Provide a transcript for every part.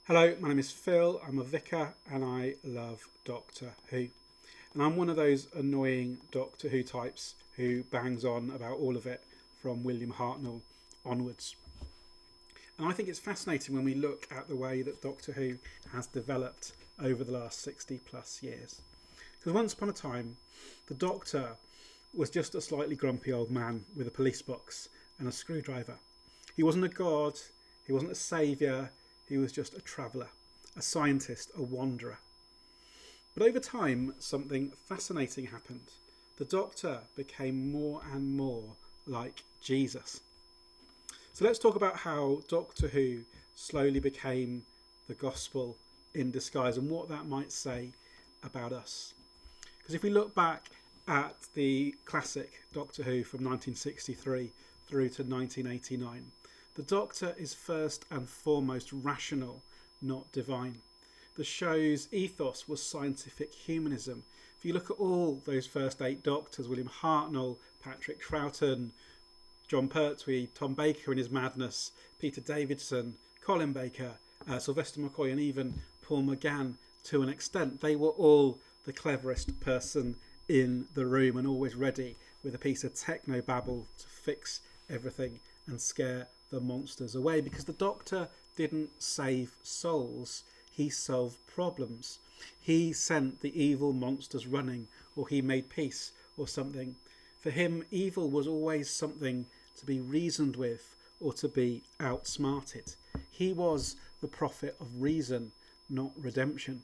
Hello, my name is Phil. I'm a vicar and I love Doctor Who. And I'm one of those annoying Doctor Who types who bangs on about all of it from William Hartnell onwards. And I think it's fascinating when we look at the way that Doctor Who has developed over the last 60 plus years. Because once upon a time, the Doctor was just a slightly grumpy old man with a police box and a screwdriver. He wasn't a god, he wasn't a saviour, he was just a traveller, a scientist, a wanderer. But over time, something fascinating happened. The Doctor became more and more like Jesus. So let's talk about how Doctor Who slowly became the gospel in disguise and what that might say about us. Because if we look back at the classic Doctor Who from 1963 through to 1989, the Doctor is first and foremost rational, not divine. The show's ethos was scientific humanism. If you look at all those first 8 Doctors, William Hartnell, Patrick Troughton, John Pertwee, Tom Baker in his madness, Peter Davidson, Colin Baker, Sylvester McCoy and even Paul McGann to an extent, they were all the cleverest person in the room and always ready with a piece of techno-babble to fix everything and scare the monsters away, because the Doctor didn't save souls, he solved problems. He sent the evil monsters running, or he made peace or something. For him, evil was always something to be reasoned with or to be outsmarted. He was the prophet of reason, not redemption.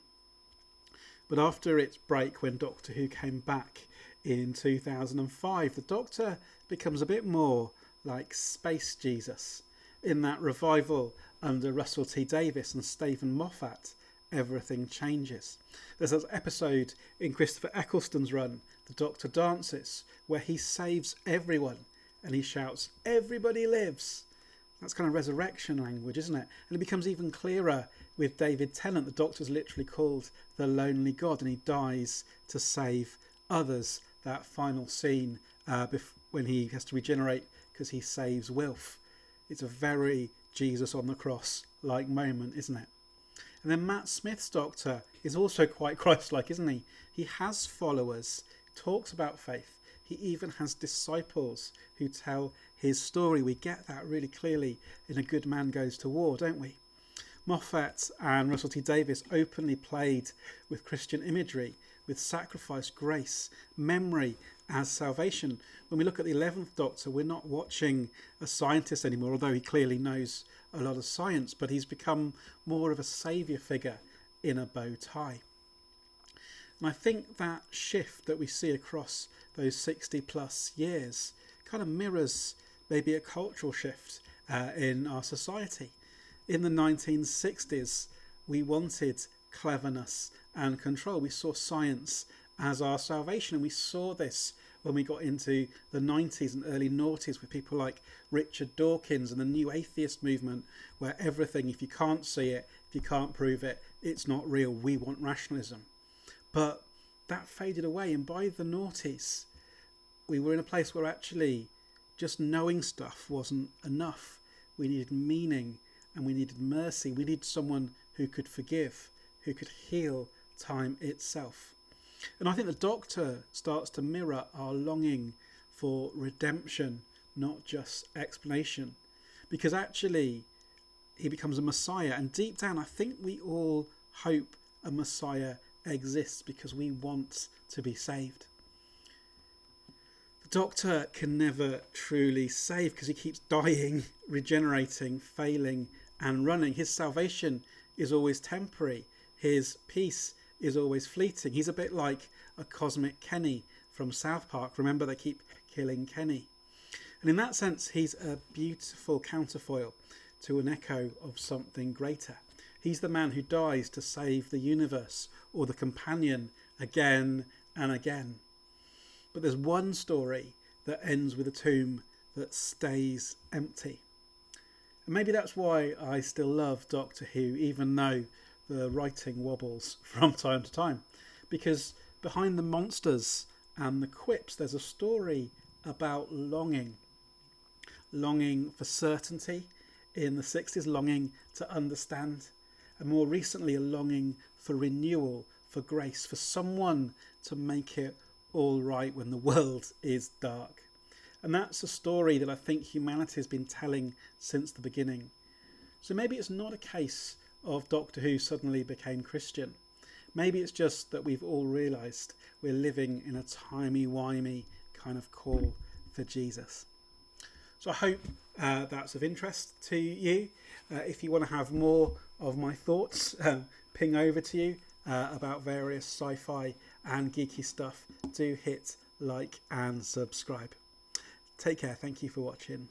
But after its break, when Doctor Who came back in 2005, the Doctor becomes a bit more like Space Jesus. In that revival under Russell T Davies and Stephen Moffat, everything changes. There's an episode in Christopher Eccleston's run, The Doctor Dances, where he saves everyone and he shouts, "Everybody lives." That's kind of resurrection language, isn't it? And it becomes even clearer with David Tennant. The Doctor's literally called the Lonely God and he dies to save others. That final scene when he has to regenerate because he saves Wilf. It's a very Jesus on the cross like moment, isn't it? And then Matt Smith's Doctor is also quite Christ-like, isn't he? He has followers, talks about faith. He even has disciples who tell his story. We get that really clearly in A Good Man Goes to War, don't we? Moffat and Russell T Davies openly played with Christian imagery, with sacrifice, grace, memory as salvation. When we look at the 11th Doctor, we're not watching a scientist anymore, although he clearly knows a lot of science, but he's become more of a saviour figure in a bow tie. And I think that shift that we see across those 60 plus years kind of mirrors maybe a cultural shift in our society. In the 1960s, we wanted cleverness and control. We saw science as our salvation, and we saw this when we got into the 90s and early noughties with people like Richard Dawkins and the new atheist movement, where everything, if you can't see it, if you can't prove it, it's not real. We want rationalism. But that faded away, and by the noughties, we were in a place where actually just knowing stuff wasn't enough. We needed meaning and we needed mercy. We needed someone who could forgive, who could heal time itself. And I think the Doctor starts to mirror our longing for redemption, not just explanation. Because actually, he becomes a Messiah. And deep down, I think we all hope a Messiah exists because we want to be saved. The Doctor can never truly save because he keeps dying, regenerating, failing and running. His salvation is always temporary. His peace is always fleeting. He's a bit like a cosmic Kenny from South Park. Remember, they keep killing Kenny. And in that sense, he's a beautiful counterfoil to an echo of something greater. He's the man who dies to save the universe, or the companion, again and again. But there's one story that ends with a tomb that stays empty. And maybe that's why I still love Doctor Who, even though the writing wobbles from time to time. Because behind the monsters and the quips, there's a story about longing. Longing for certainty in the 60s, longing to understand. and more recently a longing for renewal, for grace, for someone to make it all right when the world is dark. And that's a story that I think humanity has been telling since the beginning. So maybe it's not a case of Doctor Who suddenly became Christian. Maybe it's just that we've all realised we're living in a timey-wimey kind of call for Jesus. So I hope that's of interest to you. If you want to have more of my thoughts, ping over to you about various sci-fi and geeky stuff, do hit like and subscribe. Take care. Thank you for watching.